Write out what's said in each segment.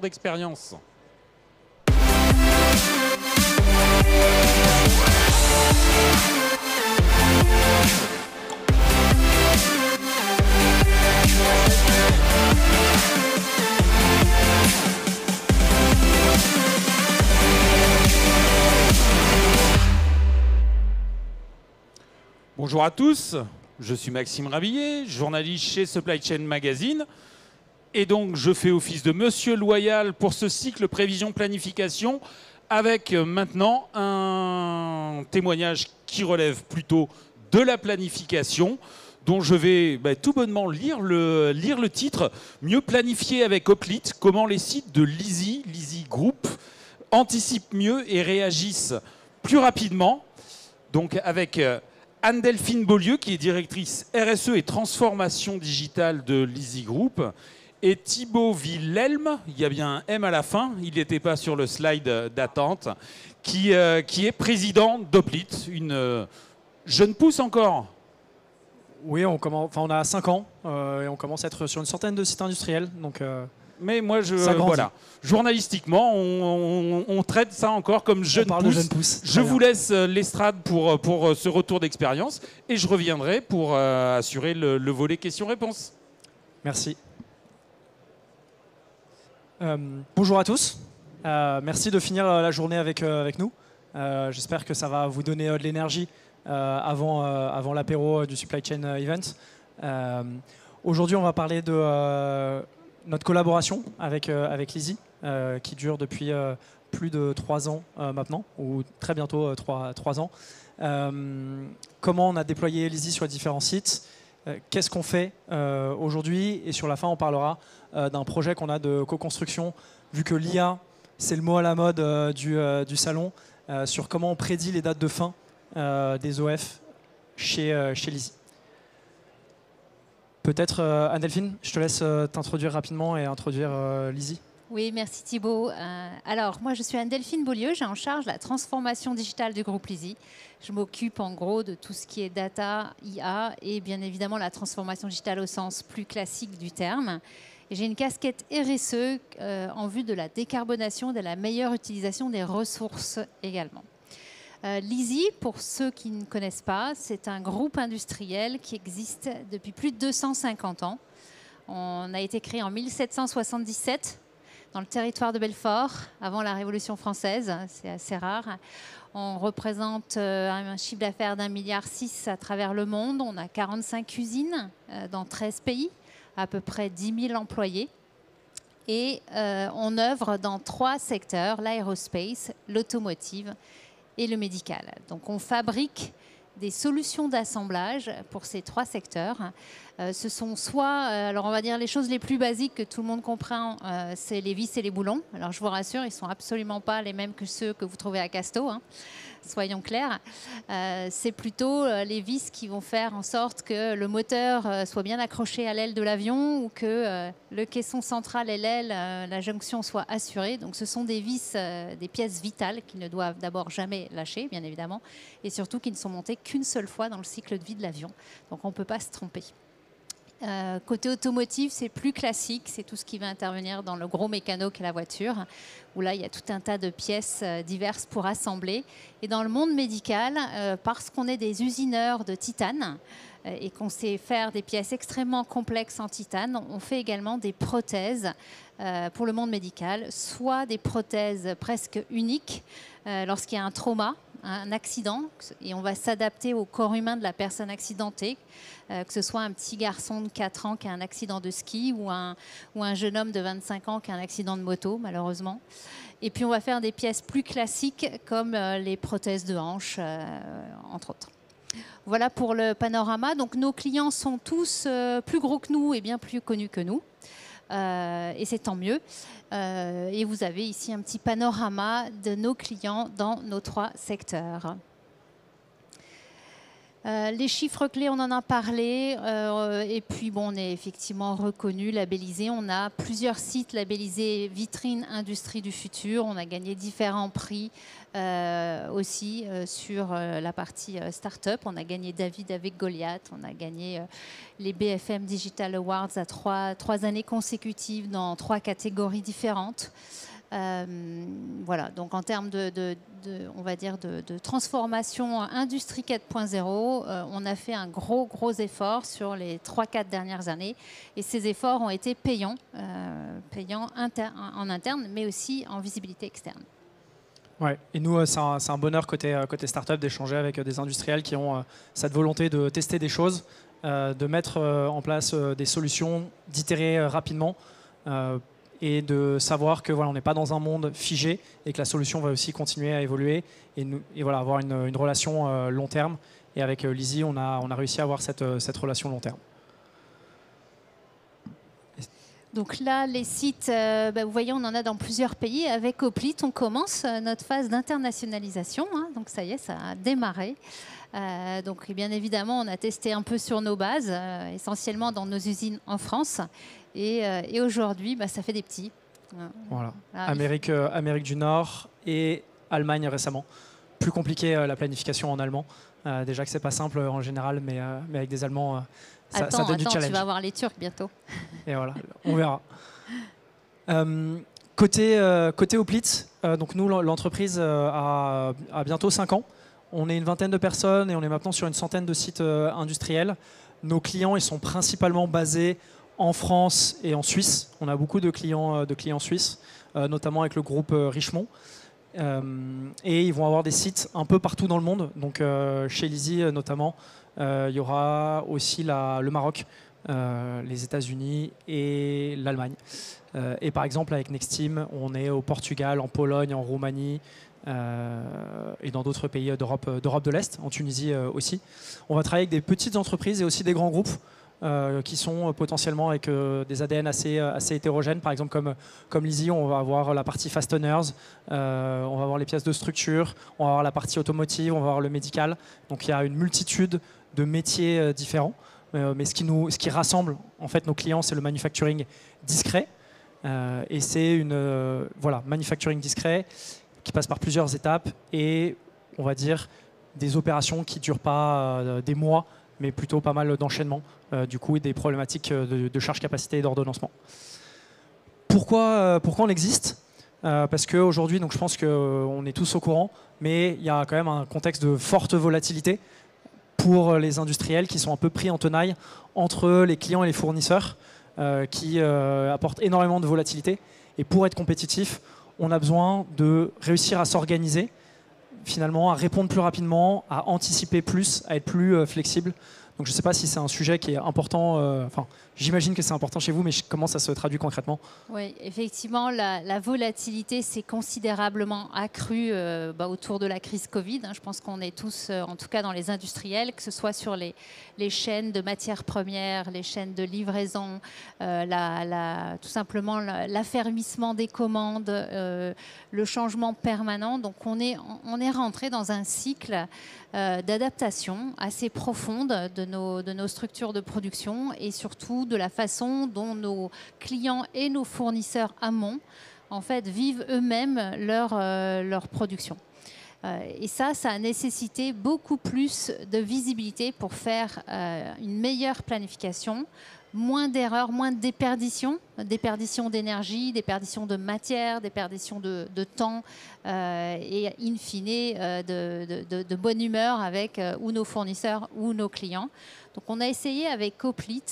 d'expérience. Bonjour à tous, je suis Maxime Rabillet, journaliste chez Supply Chain Magazine. Et donc, je fais office de Monsieur Loyal pour ce cycle prévision-planification avec maintenant un témoignage qui relève plutôt de la planification, dont je vais tout bonnement lire le titre « Mieux planifier avec Hoplite, comment les sites de l'Easy Group anticipent mieux et réagissent plus rapidement ». Donc avec Anne-Delphine Beaulieu, qui est directrice RSE et transformation digitale de l'Easy Group, et Thibaut Wilhelm, il y a bien un M à la fin, il n'était pas sur le slide d'attente, qui est président d'Hoplite, une jeune pousse encore. Oui, on a 5 ans et on commence à être sur une centaine de sites industriels. Donc, mais moi, voilà, journalistiquement, on traite ça encore comme jeune pousse. Je vous laisse l'estrade pour ce retour d'expérience et je reviendrai pour assurer le volet questions-réponses. Merci. Bonjour à tous. Merci de finir la journée avec nous. J'espère que ça va vous donner de l'énergie avant l'apéro du Supply Chain Event. Aujourd'hui, on va parler de notre collaboration avec l'Easy, qui dure depuis plus de 3 ans maintenant, ou très bientôt 3 ans. Comment on a déployé l'Easy sur les différents sites, qu'est-ce qu'on fait aujourd'hui, et sur la fin, on parlera d'un projet qu'on a de co-construction, vu que l'IA, c'est le mot à la mode du salon, sur comment on prédit les dates de fin des OF chez l'Easy. Peut-être, Anne-Delphine, je te laisse t'introduire rapidement et introduire l'Easy. Oui, merci Thibaut. Alors, moi, je suis Anne-Delphine Beaulieu, j'ai en charge la transformation digitale du groupe L'Easy. Je m'occupe en gros de tout ce qui est data, IA et bien évidemment la transformation digitale au sens plus classique du terme. Et j'ai une casquette RSE en vue de la décarbonation et de la meilleure utilisation des ressources également. L'Easy, pour ceux qui ne connaissent pas, c'est un groupe industriel qui existe depuis plus de 250 ans. On a été créé en 1777 dans le territoire de Belfort, avant la Révolution française, c'est assez rare. On représente un chiffre d'affaires d'1,6 milliard à travers le monde. On a 45 usines dans 13 pays, à peu près 10 000 employés. Et on œuvre dans 3 secteurs, l'aérospace, l'automotive et le médical. Donc on fabrique des solutions d'assemblage pour ces 3 secteurs. Ce sont soit, alors on va dire les choses les plus basiques que tout le monde comprend, c'est les vis et les boulons. Alors je vous rassure, ils ne sont absolument pas les mêmes que ceux que vous trouvez à Casto, hein. Soyons clairs. C'est plutôt les vis qui vont faire en sorte que le moteur soit bien accroché à l'aile de l'avion ou que le caisson central et l'aile, la jonction soit assurée. Donc ce sont des vis, des pièces vitales qui ne doivent d'abord jamais lâcher, bien évidemment, et surtout qui ne sont montées qu'une seule fois dans le cycle de vie de l'avion. Donc on ne peut pas se tromper. Côté automotive, c'est plus classique, c'est tout ce qui va intervenir dans le gros mécano qu'est la voiture, où là, il y a tout un tas de pièces diverses pour assembler. Et dans le monde médical, parce qu'on est des usineurs de titane et qu'on sait faire des pièces extrêmement complexes en titane, on fait également des prothèses pour le monde médical, soit des prothèses presque uniques lorsqu'il y a un trauma, un accident, et on va s'adapter au corps humain de la personne accidentée, que ce soit un petit garçon de 4 ans qui a un accident de ski ou un jeune homme de 25 ans qui a un accident de moto, malheureusement. Et puis on va faire des pièces plus classiques comme les prothèses de hanche, entre autres. Voilà pour le panorama. Donc nos clients sont tous plus gros que nous et bien plus connus que nous. Et c'est tant mieux. Et vous avez ici un petit panorama de nos clients dans nos 3 secteurs. Les chiffres clés, on en a parlé. Et puis, bon, on est effectivement reconnu, labellisé. On a plusieurs sites labellisés Vitrine Industrie du Futur. On a gagné différents prix aussi sur la partie start-up. On a gagné David avec Goliath. On a gagné les BFM Digital Awards à trois années consécutives dans 3 catégories différentes. Voilà, donc en termes on va dire de transformation industrie 4.0, on a fait un gros effort sur les 3-4 dernières années et ces efforts ont été payants, en interne mais aussi en visibilité externe. Ouais. Et nous, c'est un bonheur côté startup d'échanger avec des industriels qui ont cette volonté de tester des choses, de mettre en place des solutions, d'itérer rapidement et de savoir que voilà, on n'est pas dans un monde figé et que la solution va aussi continuer à évoluer et voilà, avoir une relation long terme. Et avec Lizzie, on a réussi à avoir cette relation long terme. Donc là, les sites, vous voyez, on en a dans plusieurs pays. Avec Oplit, on commence notre phase d'internationalisation. Hein, donc ça y est, ça a démarré. Donc bien évidemment, on a testé un peu sur nos bases, essentiellement dans nos usines en France. Et aujourd'hui, ça fait des petits. Voilà. Amérique du Nord et Allemagne récemment. Plus compliqué la planification en allemand. Déjà que c'est pas simple en général, mais avec des Allemands, ça donne du challenge. Tu vas avoir les Turcs bientôt. Et voilà, on verra. Côté Oplit, donc nous, l'entreprise a bientôt 5 ans. On est une vingtaine de personnes et on est maintenant sur une centaine de sites industriels. Nos clients, ils sont principalement basés en France et en Suisse. On a beaucoup de clients suisses, notamment avec le groupe Richemont. Et ils vont avoir des sites un peu partout dans le monde. Donc chez Lizzie notamment, il y aura aussi le Maroc, les États-Unis et l'Allemagne. Et par exemple avec Nexteam, on est au Portugal, en Pologne, en Roumanie et dans d'autres pays d'Europe de l'Est, en Tunisie aussi. On va travailler avec des petites entreprises et aussi des grands groupes. Qui sont potentiellement avec des ADN assez hétérogènes. Par exemple, comme Lizzie, on va avoir la partie fasteners, on va avoir les pièces de structure, on va avoir la partie automotive, on va avoir le médical. Donc il y a une multitude de métiers différents. Mais ce qui rassemble en fait nos clients, c'est le manufacturing discret. Et c'est manufacturing discret qui passe par plusieurs étapes et on va dire des opérations qui ne durent pas des mois, mais plutôt pas mal d'enchaînements, du coup, et des problématiques de charge-capacité et d'ordonnancement. Pourquoi on existe Parce qu'aujourd'hui, je pense qu'on est tous au courant, mais il y a quand même un contexte de forte volatilité pour les industriels qui sont un peu pris en tenaille entre les clients et les fournisseurs, qui apportent énormément de volatilité. Et pour être compétitif, on a besoin de réussir à s'organiser, finalement, à répondre plus rapidement, à anticiper plus, à être plus flexible. Donc je ne sais pas si c'est un sujet qui est important, j'imagine que c'est important chez vous, mais comment ça se traduit concrètement? Oui, effectivement, la volatilité s'est considérablement accrue autour de la crise Covid. Je pense qu'on est tous, en tout cas dans les industriels, que ce soit sur les chaînes de matières premières, les chaînes de livraison, tout simplement l'affermissement des commandes, le changement permanent. Donc on est rentré dans un cycle d'adaptation assez profonde de nos structures de production et surtout de la façon dont nos clients et nos fournisseurs amont en fait vivent eux-mêmes leur production. Et ça a nécessité beaucoup plus de visibilité pour faire une meilleure planification, moins d'erreurs, moins de déperditions d'énergie, déperditions de matière, déperditions de temps et in fine de bonne humeur avec ou nos fournisseurs ou nos clients. Donc on a essayé avec Oplit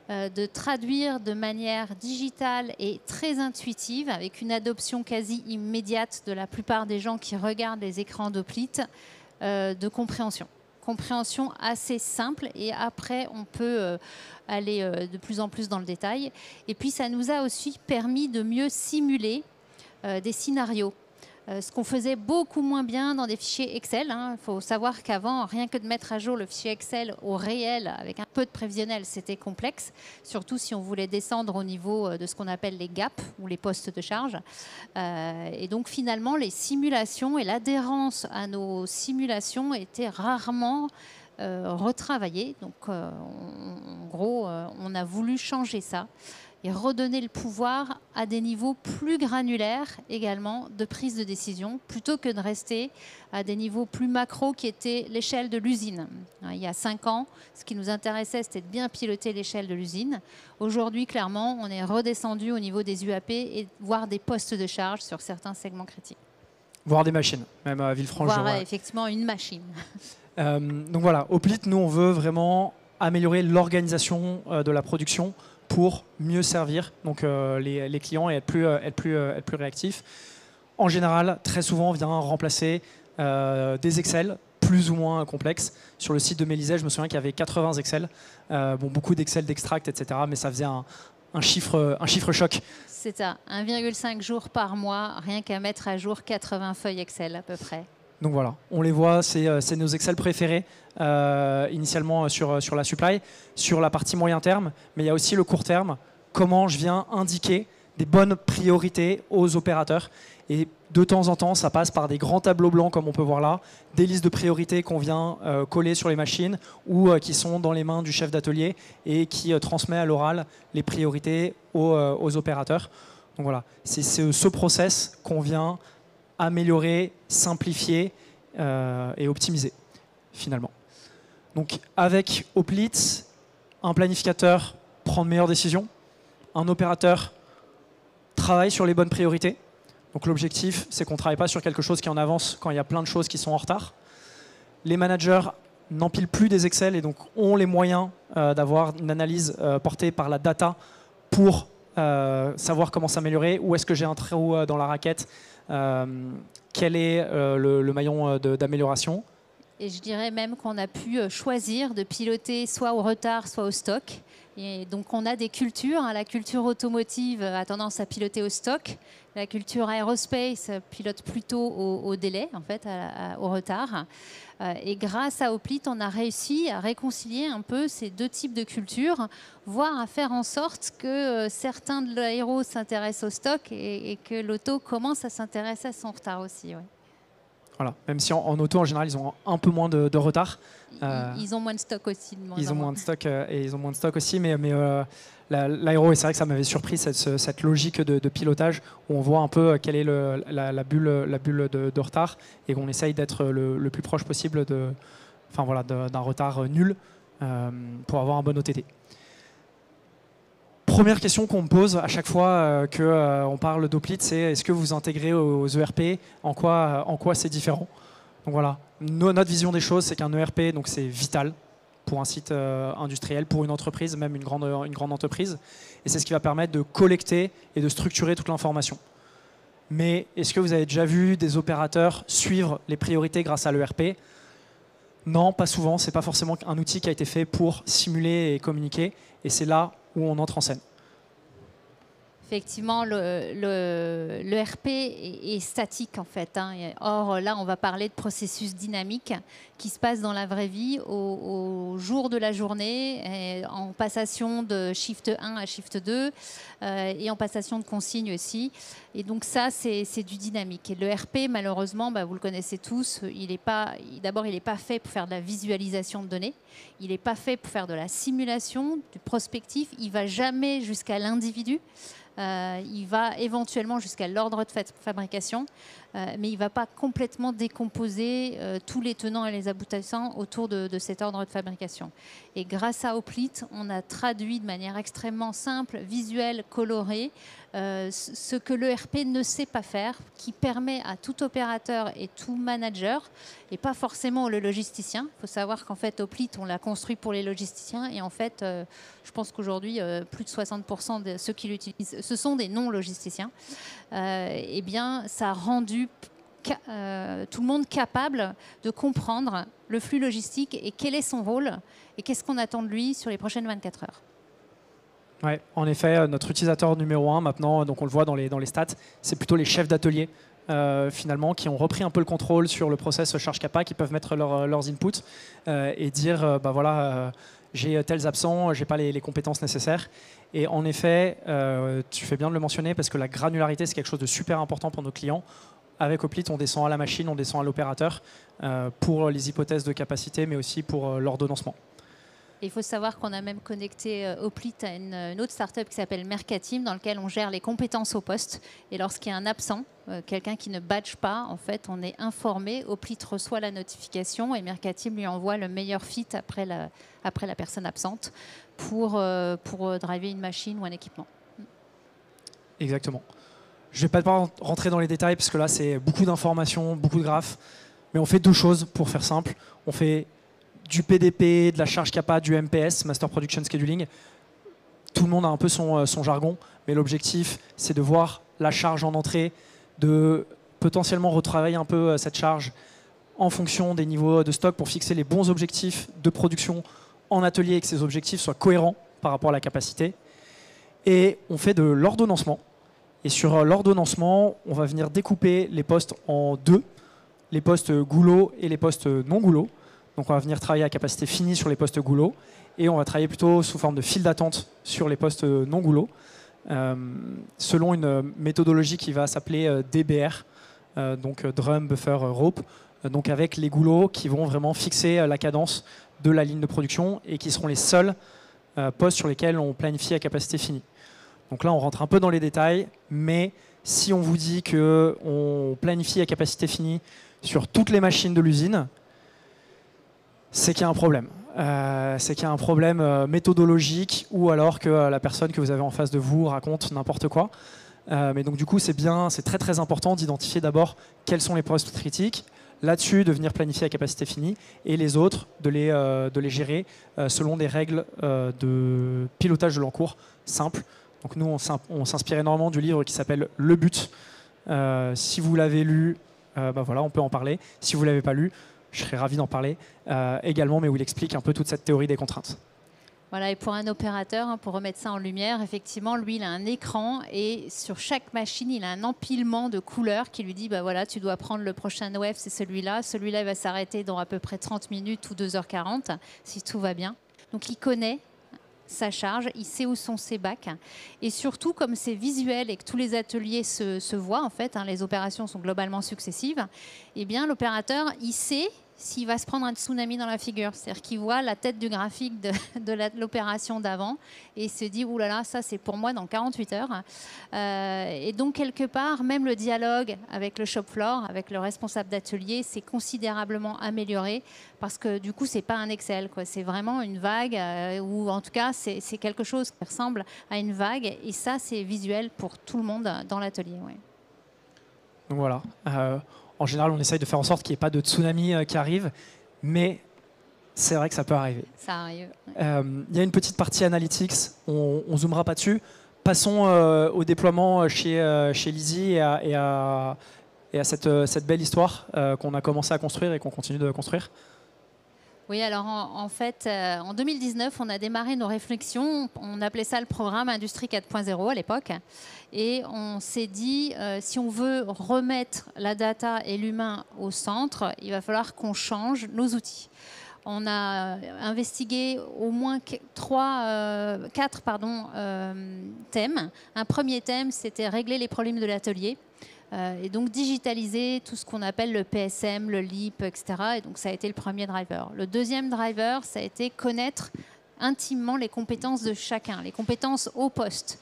de traduire de manière digitale et très intuitive, avec une adoption quasi immédiate de la plupart des gens qui regardent les écrans d'Oplit, de compréhension assez simple, et après on peut aller de plus en plus dans le détail. Et puis ça nous a aussi permis de mieux simuler des scénarios. Ce qu'on faisait beaucoup moins bien dans des fichiers Excel. Il faut savoir qu'avant, rien que de mettre à jour le fichier Excel au réel avec un peu de prévisionnel, c'était complexe, surtout si on voulait descendre au niveau de ce qu'on appelle les gaps ou les postes de charge. Et donc finalement, les simulations et l'adhérence à nos simulations étaient rarement retravaillé. Donc, en gros, on a voulu changer ça et redonner le pouvoir à des niveaux plus granulaires également de prise de décision, plutôt que de rester à des niveaux plus macro qui étaient l'échelle de l'usine. Il y a 5 ans, ce qui nous intéressait, c'était de bien piloter l'échelle de l'usine. Aujourd'hui, clairement, on est redescendu au niveau des UAP et voire des postes de charge sur certains segments critiques. Voire des machines, même à Villefranche. Voire effectivement une machine. Donc voilà, Hoplite, nous, on veut vraiment améliorer l'organisation de la production pour mieux servir donc, les clients et être plus réactifs. En général, très souvent, on vient remplacer des Excel plus ou moins complexes. Sur le site de Mélisée, je me souviens qu'il y avait 80 Excel, beaucoup d'Excel, d'extract, etc. Mais ça faisait un chiffre choc. C'est ça, 1,5 jours par mois, rien qu'à mettre à jour 80 feuilles Excel à peu près. Donc voilà, on les voit, c'est nos Excel préférés, initialement sur la supply, sur la partie moyen terme, mais il y a aussi le court terme, comment je viens indiquer des bonnes priorités aux opérateurs. Et de temps en temps, ça passe par des grands tableaux blancs, comme on peut voir là, des listes de priorités qu'on vient coller sur les machines ou qui sont dans les mains du chef d'atelier et qui transmet à l'oral les priorités aux opérateurs. Donc voilà, c'est ce process qu'on vient améliorer, simplifier et optimiser, finalement. Donc, avec Hoplite, un planificateur prend de meilleures décisions, un opérateur travaille sur les bonnes priorités. Donc, l'objectif, c'est qu'on ne travaille pas sur quelque chose qui est en avance quand il y a plein de choses qui sont en retard. Les managers n'empilent plus des Excel et donc ont les moyens d'avoir une analyse portée par la data pour savoir comment s'améliorer, où est-ce que j'ai un trou dans la raquette, quel est le maillon d'amélioration. Et je dirais même qu'on a pu choisir de piloter soit au retard, soit au stock. Et donc on a des cultures. La culture automotive a tendance à piloter au stock. La culture aérospace pilote plutôt au délai, en fait, au retard. Et grâce à Hoplite, on a réussi à réconcilier un peu ces deux types de cultures, voire à faire en sorte que certains de l'aéro s'intéressent au stock et que l'auto commence à s'intéresser à son retard aussi. Ouais. Voilà. Même si en auto, en général, ils ont un peu moins de retard. Ils ont moins de stock aussi. Ils ont moins de stock et ils ont moins de stock aussi, mais l'aéro, et c'est vrai que ça m'avait surpris cette logique de pilotage où on voit un peu quelle est la bulle de retard et qu'on essaye d'être le plus proche possible d'un retard nul pour avoir un bon OTT. Première question qu'on me pose à chaque fois qu'on parle d'Hoplite, c'est est-ce que vous intégrez aux ERP, en quoi c'est différent? Donc voilà, notre vision des choses, c'est qu'un ERP, donc c'est vital pour un site industriel, pour une entreprise, même une grande entreprise. Et c'est ce qui va permettre de collecter et de structurer toute l'information. Mais est-ce que vous avez déjà vu des opérateurs suivre les priorités grâce à l'ERP? Non, pas souvent. Ce n'est pas forcément un outil qui a été fait pour simuler et communiquer. Et c'est là où on entre en scène. Effectivement, le RP est statique en fait. Or, là, on va parler de processus dynamiques qui se passent dans la vraie vie au jour de la journée, en passation de shift 1 à shift 2 et en passation de consignes aussi. Et donc ça, c'est du dynamique. Et le RP, malheureusement, vous le connaissez tous, d'abord, il n'est pas fait pour faire de la visualisation de données. Il n'est pas fait pour faire de la simulation, du prospectif. Il ne va jamais jusqu'à l'individu. Il va éventuellement jusqu'à l'ordre de fabrication, mais il ne va pas complètement décomposer tous les tenants et les aboutissants autour de cet ordre de fabrication. Et grâce à Hoplite, on a traduit de manière extrêmement simple, visuelle, colorée, ce que l'ERP ne sait pas faire, qui permet à tout opérateur et tout manager, et pas forcément le logisticien. Il faut savoir qu'en fait, Hoplite, on l'a construit pour les logisticiens, et en fait, je pense qu'aujourd'hui, plus de 60% de ceux qui l'utilisent, ce sont des non-logisticiens. Eh bien, ça a rendu tout le monde capable de comprendre le flux logistique et quel est son rôle, et qu'est-ce qu'on attend de lui sur les prochaines 24 heures. Ouais, en effet, notre utilisateur numéro 1 maintenant, donc on le voit dans les stats, c'est plutôt les chefs d'atelier finalement qui ont repris un peu le contrôle sur le process charge capa, qui peuvent mettre leurs inputs et dire voilà, j'ai tels absents, j'ai pas les compétences nécessaires. Et en effet, tu fais bien de le mentionner parce que la granularité, c'est quelque chose de super important pour nos clients. avec Oplit, on descend à la machine, on descend à l'opérateur pour les hypothèses de capacité, mais aussi pour l'ordonnancement. Il faut savoir qu'on a même connecté Oplit à une autre startup qui s'appelle Mercatim, dans laquelle on gère les compétences au poste. Et lorsqu'il y a un absent, quelqu'un qui ne badge pas, en fait, on est informé. Oplit reçoit la notification et Mercatim lui envoie le meilleur fit après la personne absente pour driver une machine ou un équipement. Exactement. Je ne vais pas rentrer dans les détails parce que là, c'est beaucoup d'informations, beaucoup de graphes. Mais on fait deux choses pour faire simple. On fait du PDP, de la charge CAPA, du MPS, Master Production Scheduling. Tout le monde a un peu son jargon, mais l'objectif, c'est de voir la charge en entrée, de potentiellement retravailler un peu cette charge en fonction des niveaux de stock pour fixer les bons objectifs de production en atelier et que ces objectifs soient cohérents par rapport à la capacité. Et on fait de l'ordonnancement. Et sur l'ordonnancement, on va venir découper les postes en deux, les postes goulot et les postes non goulot. Donc on va venir travailler à capacité finie sur les postes goulot et on va travailler plutôt sous forme de file d'attente sur les postes non goulot, selon une méthodologie qui va s'appeler DBR, donc Drum, Buffer, Rope, donc avec les goulots qui vont vraiment fixer la cadence de la ligne de production et qui seront les seuls postes sur lesquels on planifie à capacité finie. Donc là on rentre un peu dans les détails, mais si on vous dit qu'on planifie à capacité finie sur toutes les machines de l'usine, c'est qu'il y a un problème. C'est qu'il y a un problème méthodologique ou alors que la personne que vous avez en face de vous raconte n'importe quoi. Mais donc du coup, c'est très très important d'identifier d'abord quels sont les postes critiques, là-dessus de venir planifier à capacité finie et les autres de les gérer selon des règles de pilotage de l'encours simples. Donc nous, on s'inspire énormément du livre qui s'appelle Le But. Si vous l'avez lu, voilà, on peut en parler. Si vous ne l'avez pas lu, je serais ravi d'en parler également, mais où il explique un peu toute cette théorie des contraintes. Voilà, et pour un opérateur, pour remettre ça en lumière, effectivement, lui, il a un écran et sur chaque machine, il a un empilement de couleurs qui lui dit, voilà, tu dois prendre le prochain wave, c'est celui-là. Celui-là, il va s'arrêter dans à peu près 30 minutes ou 2h40, si tout va bien. Donc, il connaît sa charge, il sait où sont ses bacs. Et surtout, comme c'est visuel et que tous les ateliers se voient, en fait, les opérations sont globalement successives, eh bien, l'opérateur, il sait s'il va se prendre un tsunami dans la figure. C'est-à-dire qu'il voit la tête du graphique de l'opération d'avant et il se dit, ouh là là, ça c'est pour moi dans 48 heures. Et donc, quelque part, même le dialogue avec le shop floor, avec le responsable d'atelier, c'est considérablement amélioré parce que du coup, c'est pas un Excel, quoi. C'est vraiment une vague ou en tout cas, c'est quelque chose qui ressemble à une vague et ça, c'est visuel pour tout le monde dans l'atelier. Ouais. Donc voilà. En général, on essaye de faire en sorte qu'il n'y ait pas de tsunami qui arrive, mais c'est vrai que ça peut arriver. Ça arrive. Il y a une petite partie analytics, on ne zoomera pas dessus. Passons au déploiement chez Lizzie et à cette belle histoire qu'on a commencé à construire et qu'on continue de construire. Oui, alors en fait, en 2019, on a démarré nos réflexions. On appelait ça le programme Industrie 4.0 à l'époque. Et on s'est dit, si on veut remettre la data et l'humain au centre, il va falloir qu'on change nos outils. On a investigué au moins 4 thèmes. Un premier thème, c'était régler les problèmes de l'atelier. Et donc digitaliser tout ce qu'on appelle le PSM, le LEAP, etc. Et donc ça a été le premier driver. Le deuxième driver, ça a été connaître intimement les compétences de chacun, les compétences au poste.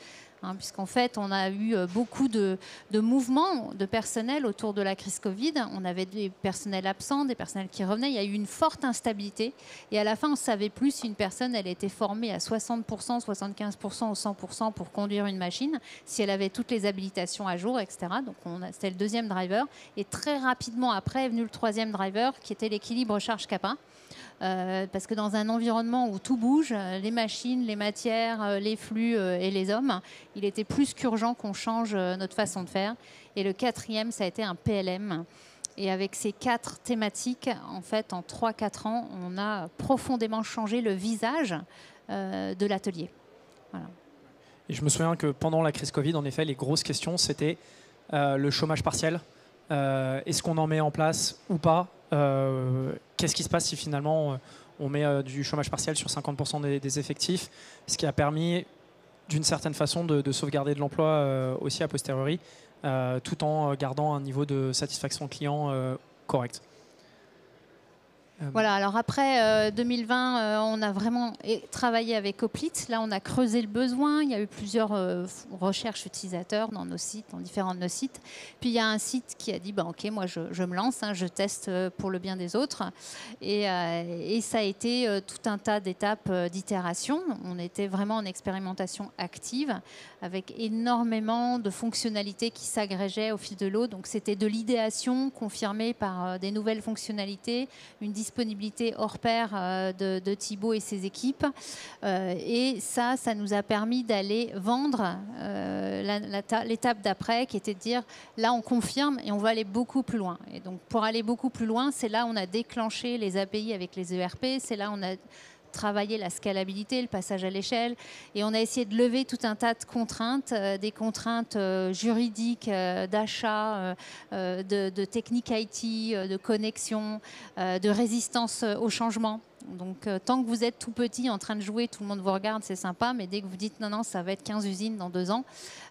Puisqu'en fait, on a eu beaucoup de mouvements de personnel autour de la crise Covid. On avait des personnels absents, des personnels qui revenaient. Il y a eu une forte instabilité. Et à la fin, on ne savait plus si une personne elle était formée à 60%, 75% ou 100% pour conduire une machine, si elle avait toutes les habilitations à jour, etc. Donc, c'était le deuxième driver. Et très rapidement après est venu le troisième driver, qui était l'équilibre charge-capa. Parce que dans un environnement où tout bouge, les machines, les matières, les flux et les hommes, il était plus qu'urgent qu'on change notre façon de faire. Et le quatrième, ça a été un PLM. Et avec ces 4 thématiques, en fait, en 3-4 ans, on a profondément changé le visage de l'atelier. Voilà. Et je me souviens que pendant la crise Covid, en effet, les grosses questions, c'était le chômage partiel. Est-ce qu'on en met en place ou pas? Qu'est-ce qui se passe si finalement on met du chômage partiel sur 50% des effectifs, ce qui a permis d'une certaine façon de sauvegarder de l'emploi aussi a posteriori tout en gardant un niveau de satisfaction client correct. Voilà, alors après 2020, on a vraiment travaillé avec Hoplite. Là, on a creusé le besoin. Il y a eu plusieurs recherches utilisateurs dans nos sites, dans différents de nos sites. Puis il y a un site qui a dit bah, ok, moi je me lance, hein, je teste pour le bien des autres. Et ça a été tout un tas d'étapes d'itération. On était vraiment en expérimentation active avec énormément de fonctionnalités qui s'agrégeaient au fil de l'eau. Donc c'était de l'idéation confirmée par des nouvelles fonctionnalités, une disponibilité hors pair de Thibaut et ses équipes. Et ça nous a permis d'aller vendre l'étape d'après, qui était de dire, là, on confirme et on va aller beaucoup plus loin. Et donc, pour aller beaucoup plus loin, c'est là où on a déclenché les API avec les ERP, c'est là où on a travailler la scalabilité, le passage à l'échelle. Et on a essayé de lever tout un tas de contraintes, des contraintes juridiques, d'achat, de technique IT, de connexion, de résistance au changement. Donc, tant que vous êtes tout petit en train de jouer, tout le monde vous regarde, c'est sympa, mais dès que vous dites non, ça va être 15 usines dans 2 ans,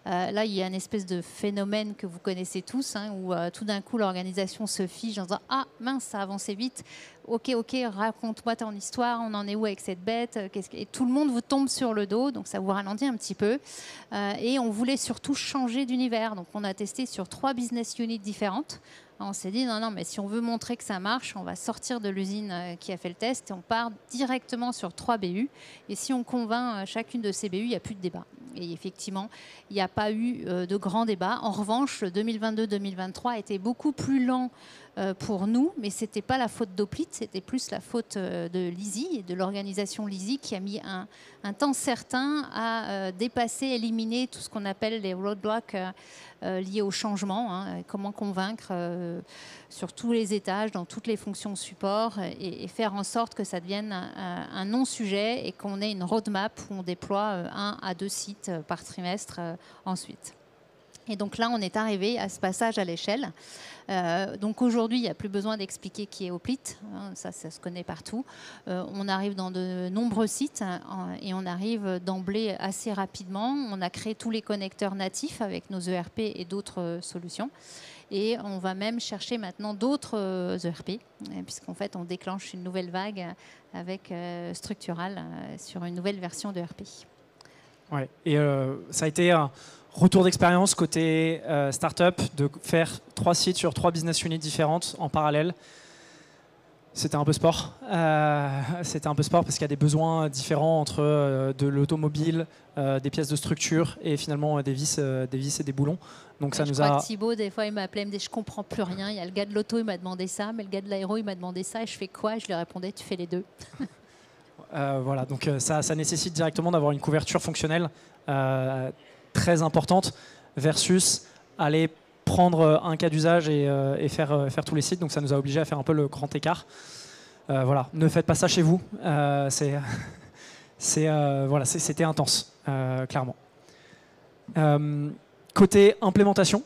là, il y a une espèce de phénomène que vous connaissez tous, hein, où tout d'un coup, l'organisation se fige en disant « Ah, mince, ça a avancé vite. Ok, raconte-moi ton histoire, on en est où avec cette bête ?» Et tout le monde vous tombe sur le dos, donc ça vous ralentit un petit peu. Et on voulait surtout changer d'univers. Donc, on a testé sur 3 business units différentes. On s'est dit, non, mais si on veut montrer que ça marche, on va sortir de l'usine qui a fait le test et on part directement sur 3 BU. Et si on convainc chacune de ces BU, il n'y a plus de débat. Et effectivement, il n'y a pas eu de grand débat. En revanche, 2022-2023 a été beaucoup plus lent pour nous, mais ce n'était pas la faute d'Hoplite, c'était plus la faute de Lizzie et de l'organisation Lizzie qui a mis un temps certain à dépasser, éliminer tout ce qu'on appelle les roadblocks liés au changement, hein, comment convaincre sur tous les étages, dans toutes les fonctions support et faire en sorte que ça devienne un non-sujet et qu'on ait une roadmap où on déploie 1 à 2 sites par trimestre ensuite. Et donc là, on est arrivé à ce passage à l'échelle. Donc aujourd'hui, il n'y a plus besoin d'expliquer qui est Hoplite. Hein, ça se connaît partout. On arrive dans de nombreux sites et on arrive d'emblée assez rapidement. On a créé tous les connecteurs natifs avec nos ERP et d'autres solutions. Et on va même chercher maintenant d'autres ERP, puisqu'en fait, on déclenche une nouvelle vague avec Structural sur une nouvelle version d'ERP. Ouais. Et ça a été un retour d'expérience côté startup de faire 3 sites sur 3 business units différentes en parallèle. C'était un peu sport. C'était un peu sport parce qu'il y a des besoins différents entre de l'automobile, des pièces de structure et finalement des vis et des boulons. Donc ça je nous crois a. Que Thibaut, des fois, il m'appelait, il me dit je comprends plus rien. Il y a le gars de l'auto, il m'a demandé ça, mais le gars de l'aéro, il m'a demandé ça. Et je fais quoi? Et je lui répondais tu fais les deux. Voilà, donc ça nécessite directement d'avoir une couverture fonctionnelle très importante versus aller prendre un cas d'usage et faire tous les sites. Donc ça nous a obligés à faire un peu le grand écart. Voilà, ne faites pas ça chez vous. C'était intense, clairement. Côté implémentation,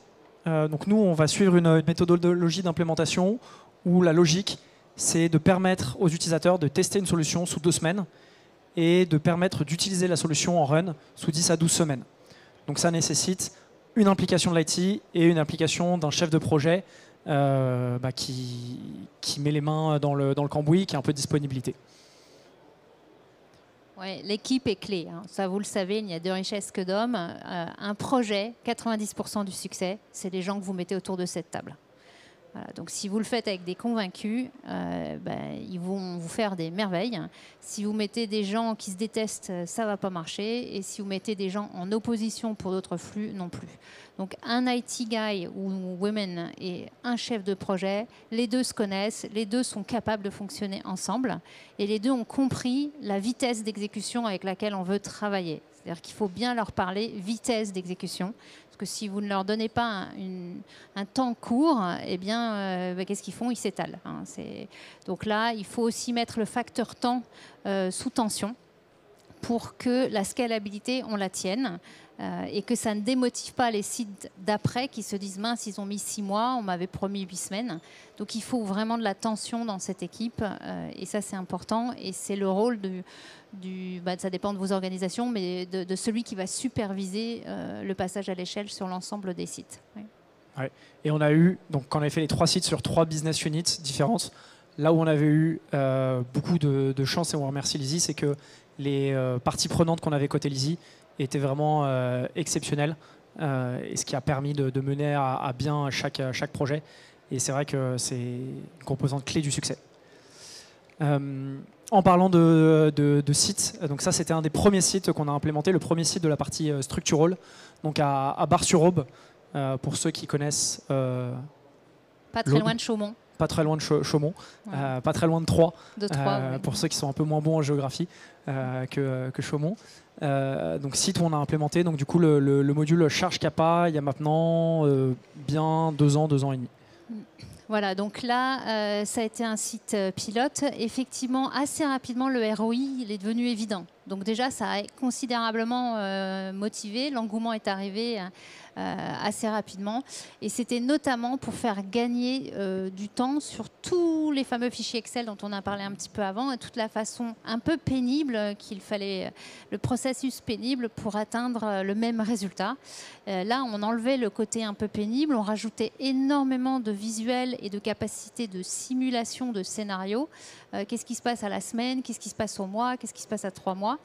donc nous, on va suivre une méthodologie d'implémentation où la logique, c'est de permettre aux utilisateurs de tester une solution sous 2 semaines et de permettre d'utiliser la solution en run sous 10 à 12 semaines. Donc ça nécessite une implication de l'IT et une implication d'un chef de projet qui met les mains dans le cambouis, qui a un peu de disponibilité. Ouais, l'équipe est clé, hein. Ça vous le savez, il n'y a de richesse que d'hommes. Un projet, 90% du succès, c'est les gens que vous mettez autour de cette table. Voilà, donc si vous le faites avec des convaincus, ils vont vous faire des merveilles. Si vous mettez des gens qui se détestent, ça ne va pas marcher. Et si vous mettez des gens en opposition pour d'autres flux, non plus. Donc un IT guy ou women et un chef de projet, les deux se connaissent, les deux sont capables de fonctionner ensemble et les deux ont compris la vitesse d'exécution avec laquelle on veut travailler. C'est-à-dire qu'il faut bien leur parler vitesse d'exécution. Parce que si vous ne leur donnez pas un temps court, eh bien, qu'est-ce qu'ils font? Ils s'étalent. Hein. Donc là, il faut aussi mettre le facteur temps sous tension pour que la scalabilité, on la tienne. et que ça ne démotive pas les sites d'après qui se disent mince, ils ont mis 6 mois, on m'avait promis 8 semaines. Donc il faut vraiment de la tension dans cette équipe et ça c'est important et c'est le rôle ça dépend de vos organisations, mais de celui qui va superviser le passage à l'échelle sur l'ensemble des sites. Oui. Ouais. Et on a eu, donc quand on avait fait les 3 sites sur 3 business units différentes, là où on avait eu beaucoup de chance et on remercie Lizzie, c'est que les parties prenantes qu'on avait côté Lizzie étaient vraiment exceptionnelles et ce qui a permis de mener à bien chaque projet. Et c'est vrai que c'est une composante clé du succès. En parlant de sites, donc ça c'était un des premiers sites qu'on a implémenté, le premier site de la partie structural, donc à Bar-sur-Aube, pour ceux qui connaissent. Pas très loin de Chaumont. Pas très loin de Chaumont, ouais. Pas très loin de Troyes, oui. Pour ceux qui sont un peu moins bons en géographie que Chaumont. Donc site où on a implémenté donc, du coup, le module Charge Kappa il y a maintenant bien 2 ans et demi. Voilà, donc là, ça a été un site pilote. Effectivement, assez rapidement, le ROI il est devenu évident. Donc déjà, ça a considérablement motivé. L'engouement est arrivé assez rapidement. Et c'était notamment pour faire gagner du temps sur tous les fameux fichiers Excel dont on a parlé un petit peu avant, et toute la façon un peu pénible qu'il fallait, le processus pénible pour atteindre le même résultat. Là, on enlevait le côté un peu pénible, on rajoutait énormément de visuels et de capacités de simulation de scénarios. Qu'est-ce qui se passe à la semaine, qu'est-ce qui se passe au mois, qu'est-ce qui se passe à 3 mois.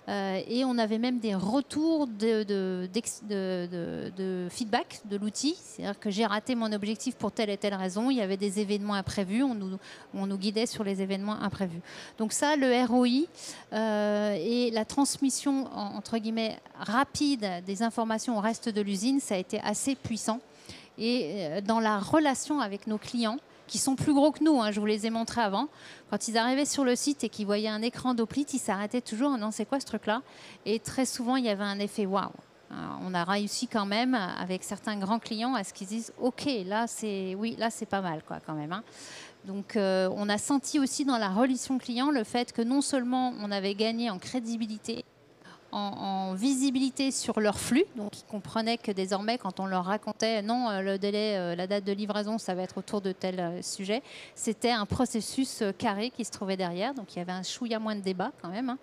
Et on avait même des retours de feedback de l'outil. C'est-à-dire que j'ai raté mon objectif pour telle et telle raison. Il y avait des événements imprévus. On nous guidait sur les événements imprévus. Donc ça, le ROI et la transmission, entre guillemets, rapide des informations au reste de l'usine, ça a été assez puissant. Et dans la relation avec nos clients, qui sont plus gros que nous, hein, je vous les ai montrés avant. Quand ils arrivaient sur le site et qu'ils voyaient un écran d'Hoplite, ils s'arrêtaient toujours. Non, c'est quoi ce truc-là? Et très souvent, il y avait un effet waouh. On a réussi quand même avec certains grands clients à ce qu'ils disent OK, là c'est pas mal quoi quand même. Hein. Donc on a senti aussi dans la relation client le fait que non seulement on avait gagné en crédibilité, en visibilité sur leur flux. Donc, ils comprenaient que désormais, quand on leur racontait non, le délai, la date de livraison, ça va être autour de tel sujet, c'était un processus carré qui se trouvait derrière. Donc, il y avait un chouïa moins de débat quand même.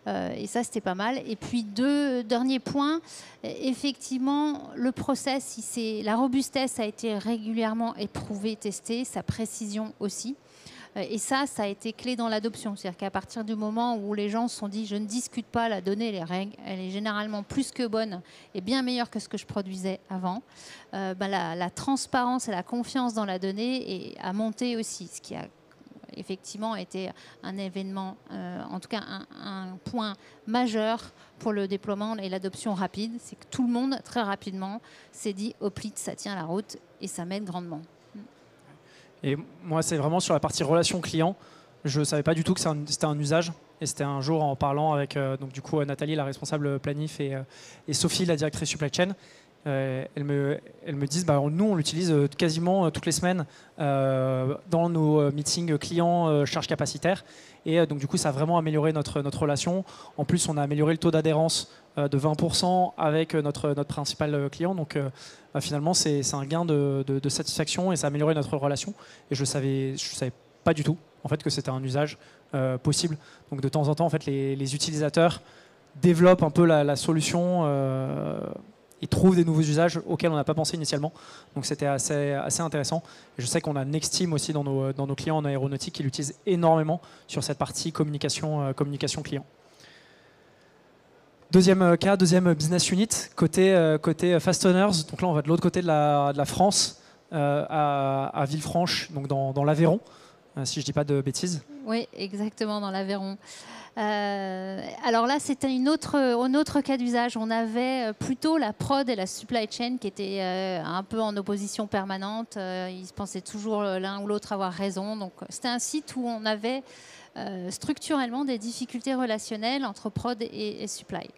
Hein. Et ça, c'était pas mal. Et puis, 2 derniers points. Effectivement, le process, la robustesse a été régulièrement éprouvée, testée, sa précision aussi. Et ça a été clé dans l'adoption. C'est-à-dire qu'à partir du moment où les gens se sont dit « je ne discute pas la donnée, elle est généralement plus que bonne et bien meilleure que ce que je produisais avant », la transparence et la confiance dans la donnée a monté aussi, ce qui a effectivement été un événement, en tout cas un point majeur pour le déploiement et l'adoption rapide. C'est que tout le monde, très rapidement, s'est dit « Hoplite, ça tient la route et ça m'aide grandement ». Et moi, c'est vraiment sur la partie relation client. Je ne savais pas du tout que c'était un usage. Et c'était un jour en parlant avec donc du coup, Nathalie, la responsable planif, et Sophie, la directrice supply chain. Elles me disent, nous, on l'utilise quasiment toutes les semaines dans nos meetings clients charge capacitaire. Et donc, du coup, ça a vraiment amélioré notre relation. En plus, on a amélioré le taux d'adhérence de 20% avec notre principal client. Donc, finalement, c'est un gain de satisfaction et ça a amélioré notre relation. Et je savais pas du tout en fait, que c'était un usage possible. Donc, de temps en temps, en fait, les utilisateurs développent un peu la solution et trouvent des nouveaux usages auxquels on n'a pas pensé initialement. Donc, c'était assez intéressant. Et je sais qu'on a Nexteam aussi dans nos clients en aéronautique qui l'utilisent énormément sur cette partie communication client. Deuxième cas, deuxième business unit, côté Fasteners. Donc là, on va de l'autre côté de la France, à Villefranche, donc dans l'Aveyron, si je ne dis pas de bêtises. Oui, exactement, dans l'Aveyron. Alors là, c'était un autre cas d'usage. On avait plutôt la prod et la supply chain qui étaient un peu en opposition permanente. Ils se pensaient toujours l'un ou l'autre avoir raison. Donc, c'était un site où on avait structurellement des difficultés relationnelles entre prod et supply.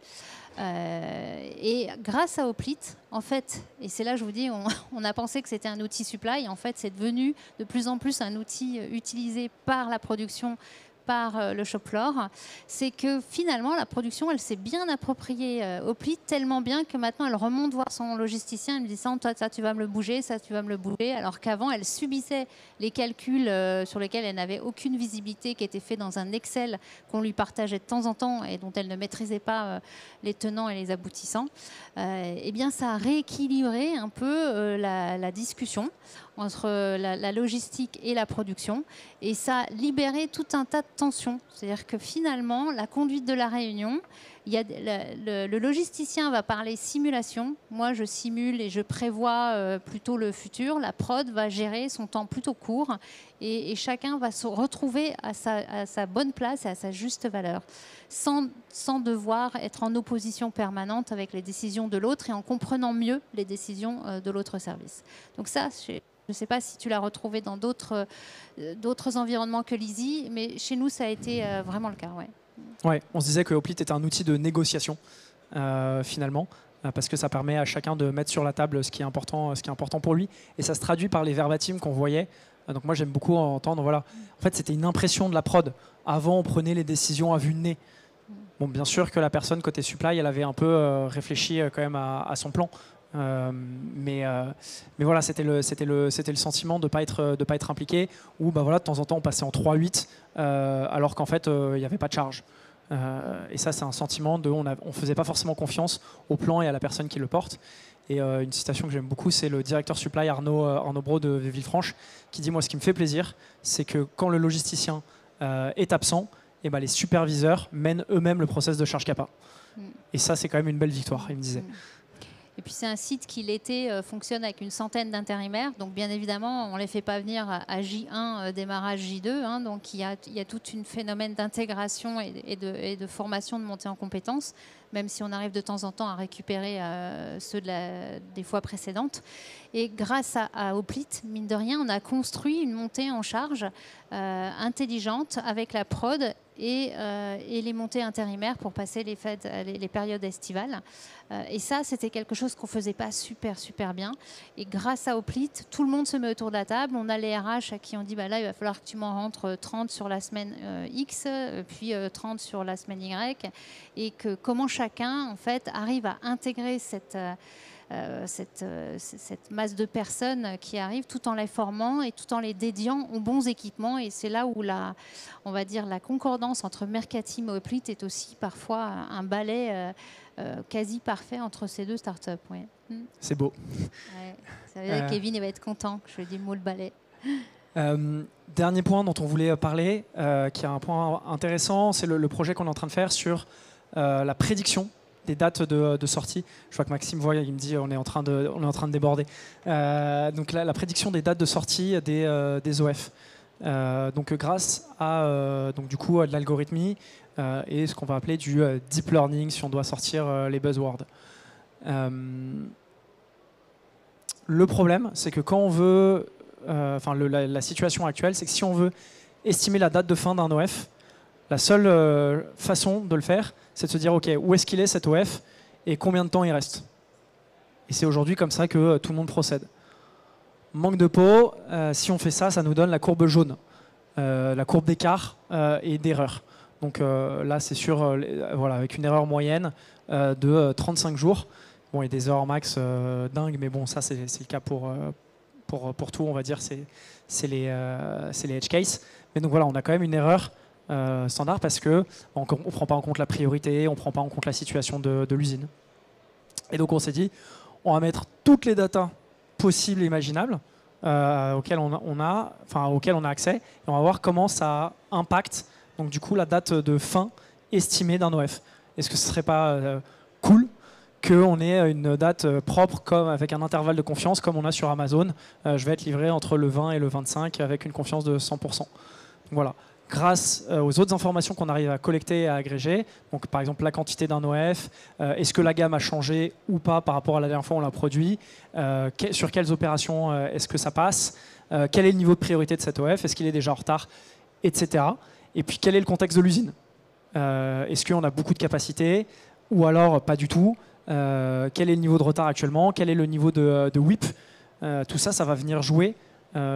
Et grâce à Hoplite, en fait, et c'est là que je vous dis, on a pensé que c'était un outil supply, en fait c'est devenu de plus en plus un outil utilisé par la production par le shop floor, c'est que finalement la production, elle s'est bien appropriée Hoplite, tellement bien que maintenant elle remonte voir son logisticien, elle me dit ça tu vas me le bouger, ça tu vas me le bouger, alors qu'avant elle subissait les calculs sur lesquels elle n'avait aucune visibilité, qui étaient faits dans un Excel qu'on lui partageait de temps en temps et dont elle ne maîtrisait pas les tenants et les aboutissants. Eh bien ça a rééquilibré un peu la discussion entre la logistique et la production, et ça a libéré tout un tas de tensions. C'est-à-dire que finalement, la conduite de la réunion, le logisticien va parler simulation, moi je simule et je prévois plutôt le futur, la prod va gérer son temps plutôt court, et chacun va se retrouver à sa bonne place et à sa juste valeur, sans devoir être en opposition permanente avec les décisions de l'autre et en comprenant mieux les décisions de l'autre service. Donc ça, je ne sais pas si tu l'as retrouvé dans d'autres environnements que l'Easy, mais chez nous, ça a été vraiment le cas. Ouais. Ouais, on se disait que Hoplite est un outil de négociation, finalement, parce que ça permet à chacun de mettre sur la table ce qui est important pour lui. Et ça se traduit par les verbatims qu'on voyait. Donc moi, j'aime beaucoup entendre, voilà. En fait, c'était une impression de la prod. Avant, on prenait les décisions à vue de nez. Bon, bien sûr que la personne côté supply, elle avait un peu réfléchi quand même à son plan. Mais voilà, c'était le sentiment de pas être impliqué, ou bah voilà, de temps en temps on passait en 3-8 alors qu'en fait il n'y avait pas de charge. Et ça, c'est un sentiment de on faisait pas forcément confiance au plan et à la personne qui le porte. Et une citation que j'aime beaucoup, c'est le directeur supply Arnaud Brault de Villefranche, qui dit: moi, ce qui me fait plaisir, c'est que quand le logisticien est absent, et ben les superviseurs mènent eux-mêmes le process de charge capa. Et ça, c'est quand même une belle victoire, il me disait. Et puis c'est un site qui l'été fonctionne avec une centaine d'intérimaires. Donc bien évidemment, on ne les fait pas venir à J1, démarrage J2. Hein, donc il y a tout un phénomène d'intégration et de formation, de montée en compétences, même si on arrive de temps en temps à récupérer ceux des fois précédentes. Et grâce à Hoplite, mine de rien, on a construit une montée en charge intelligente avec la prod et les montées intérimaires pour passer les périodes estivales. Et ça, c'était quelque chose qu'on ne faisait pas super bien. Et grâce à Hoplite, tout le monde se met autour de la table. On a les RH à qui on dit bah là, il va falloir que tu m'en rentres 30 sur la semaine X, puis 30 sur la semaine Y. Et que comment chacun, en fait, arrive à intégrer cette masse de personnes qui arrivent, tout en les formant et tout en les dédiant aux bons équipements. Et c'est là où on va dire la concordance entre Mercatim et Hoplite est aussi parfois un balai quasi parfait entre ces deux startups. Ouais. C'est beau. Ouais. Ça veut dire que Kevin il va être content que je lui dise le mot le balai. Dernier point dont on voulait parler, qui est un point intéressant, c'est le projet qu'on est en train de faire sur la prédiction des dates de sortie. Je vois que Maxime voit, il me dit on est en train de déborder. Donc la prédiction des dates de sortie des OF. Donc grâce à du coup de l'algorithmie et ce qu'on va appeler du deep learning si on doit sortir les buzzwords. Le problème, c'est que quand on veut, la situation actuelle, c'est que si on veut estimer la date de fin d'un OF, la seule façon de le faire, c'est de se dire ok, où est-ce qu'il est cet OF et combien de temps il reste. Et c'est aujourd'hui comme ça que tout le monde procède. Manque de peau, si on fait ça, ça nous donne la courbe jaune, la courbe d'écart et d'erreur. Donc là, c'est sûr, avec une erreur moyenne de 35 jours. Bon, il y a des erreurs max dingues, mais bon, ça c'est le cas pour tout, on va dire, c'est les edge cases. Mais donc voilà, on a quand même une erreur standard parce qu'on ne prend pas en compte la priorité, on ne prend pas en compte la situation de l'usine. Et donc on s'est dit, on va mettre toutes les datas possibles et imaginables auxquelles on a accès, et on va voir comment ça impacte donc du coup la date de fin estimée d'un OF. Est-ce que ce ne serait pas cool qu'on ait une date propre comme avec un intervalle de confiance comme on a sur Amazon, je vais être livré entre le 20 et le 25 avec une confiance de 100%. Donc voilà. Grâce aux autres informations qu'on arrive à collecter et à agréger, donc par exemple la quantité d'un OF, est-ce que la gamme a changé ou pas par rapport à la dernière fois où on l'a produit, sur quelles opérations est-ce que ça passe, quel est le niveau de priorité de cet OF, est-ce qu'il est déjà en retard, etc. Et puis quel est le contexte de l'usine, est-ce qu'on a beaucoup de capacité ou alors pas du tout, quel est le niveau de retard actuellement, quel est le niveau de WIP, tout ça, ça va venir jouer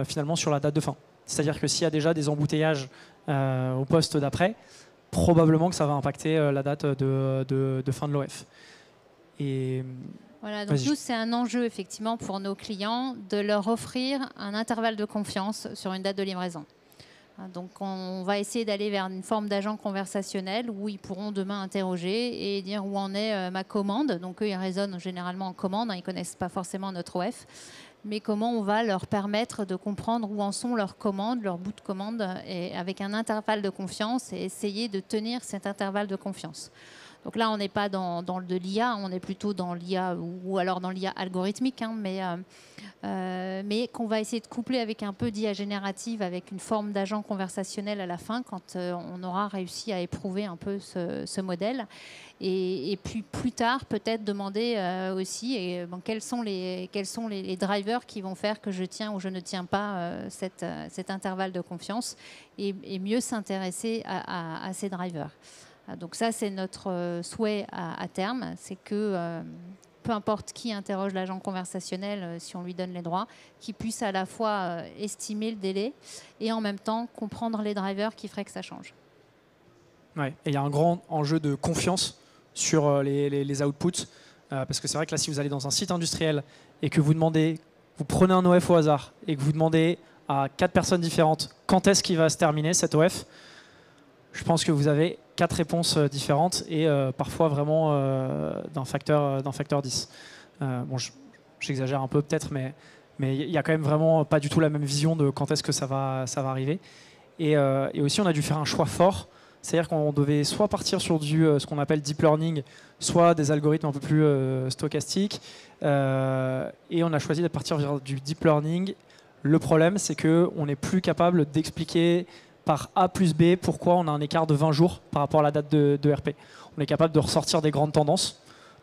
finalement sur la date de fin. C'est-à-dire que s'il y a déjà des embouteillages au poste d'après, probablement que ça va impacter la date de fin de l'OF. Et voilà, donc nous, c'est un enjeu effectivement pour nos clients de leur offrir un intervalle de confiance sur une date de livraison. Donc on va essayer d'aller vers une forme d'agent conversationnel où ils pourront demain interroger et dire où en est ma commande. Donc eux, ils raisonnent généralement en commande, ils ne connaissent pas forcément notre OF. Mais comment on va leur permettre de comprendre où en sont leurs commandes, leurs bouts de commande, et avec un intervalle de confiance et essayer de tenir cet intervalle de confiance. Donc là, on n'est pas dans de l'IA, on est plutôt dans l'IA ou alors dans l'IA algorithmique, mais qu'on va essayer de coupler avec un peu d'IA générative, avec une forme d'agent conversationnel à la fin, quand on aura réussi à éprouver un peu ce modèle. Et puis plus tard, peut-être demander aussi quels sont les drivers qui vont faire que je tiens ou je ne tiens pas cet intervalle de confiance et mieux s'intéresser à ces drivers. Donc ça, c'est notre souhait à terme, c'est que peu importe qui interroge l'agent conversationnel, si on lui donne les droits, qu'il puisse à la fois estimer le délai et en même temps comprendre les drivers qui feraient que ça change. Ouais. Et il y a un grand enjeu de confiance sur les outputs, parce que c'est vrai que là, si vous allez dans un site industriel et que vous prenez un OF au hasard et que vous demandez à 4 personnes différentes quand est-ce qu'il va se terminer cet OF, je pense que vous avez 4 réponses différentes et parfois vraiment d'un facteur 10. Bon, j'exagère un peu peut-être, mais il n'y a quand même vraiment pas du tout la même vision de quand est-ce que ça va arriver. Et aussi, on a dû faire un choix fort. C'est-à-dire qu'on devait soit partir sur ce qu'on appelle deep learning, soit des algorithmes un peu plus stochastiques. Et on a choisi de partir vers du deep learning. Le problème, c'est qu'on n'est plus capable d'expliquer par A plus B pourquoi on a un écart de 20 jours par rapport à la date de RP. On est capable de ressortir des grandes tendances.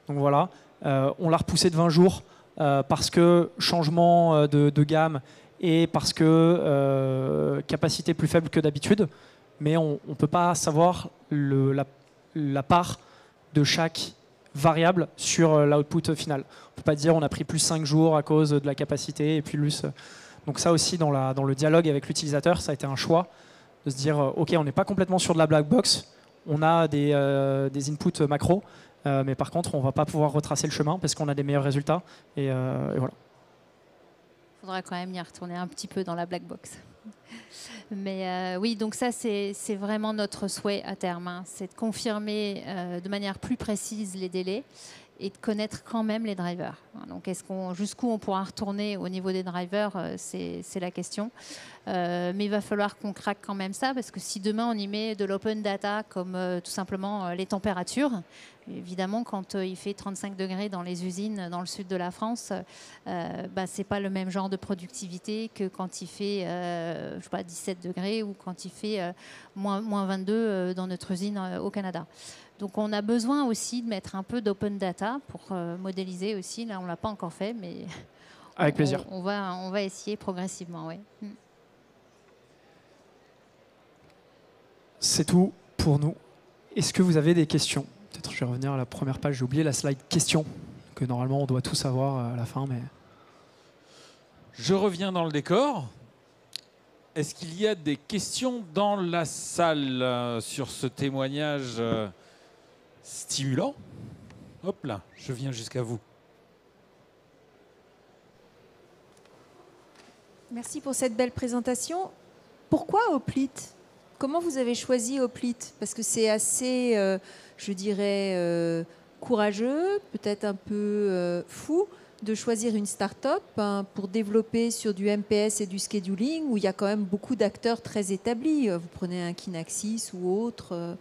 Donc voilà, on l'a repoussé de 20 jours parce que changement de gamme et parce que capacité plus faible que d'habitude. Mais on ne peut pas savoir la part de chaque variable sur l'output final. On ne peut pas dire on a pris plus 5 jours à cause de la capacité et puis plus. Donc ça aussi, dans le dialogue avec l'utilisateur, ça a été un choix de se dire ok, on n'est pas complètement sur de la black box, on a des inputs macro, mais par contre, on ne va pas pouvoir retracer le chemin parce qu'on a des meilleurs résultats. Et voilà. Il faudra quand même y retourner un petit peu dans la black box. Mais oui, donc ça, c'est vraiment notre souhait à terme. C'est de confirmer de manière plus précise les délais et de connaître quand même les drivers. Donc jusqu'où on pourra retourner au niveau des drivers, c'est la question. Mais il va falloir qu'on craque quand même ça, parce que si demain on y met de l'open data comme tout simplement les températures, évidemment quand il fait 35 degrés dans les usines dans le sud de la France, c'est pas le même genre de productivité que quand il fait je sais pas, 17 degrés ou quand il fait moins 22 dans notre usine au Canada. Donc on a besoin aussi de mettre un peu d'open data pour modéliser aussi. Là, on ne l'a pas encore fait, mais avec plaisir. On va essayer progressivement. Oui. C'est tout pour nous. Est-ce que vous avez des questions? Peut-être je vais revenir à la première page. J'ai oublié la slide questions, que normalement on doit tout savoir à la fin. Mais je reviens dans le décor. Est-ce qu'il y a des questions dans la salle sur ce témoignage stimulant? Hop là, je viens jusqu'à vous. Merci pour cette belle présentation. Pourquoi Hoplite? Comment vous avez choisi Hoplite? Parce que c'est assez, je dirais, courageux, peut-être un peu fou, de choisir une start-up pour développer sur du MPS et du scheduling, où il y a quand même beaucoup d'acteurs très établis. Vous prenez un Kinaxis ou autre,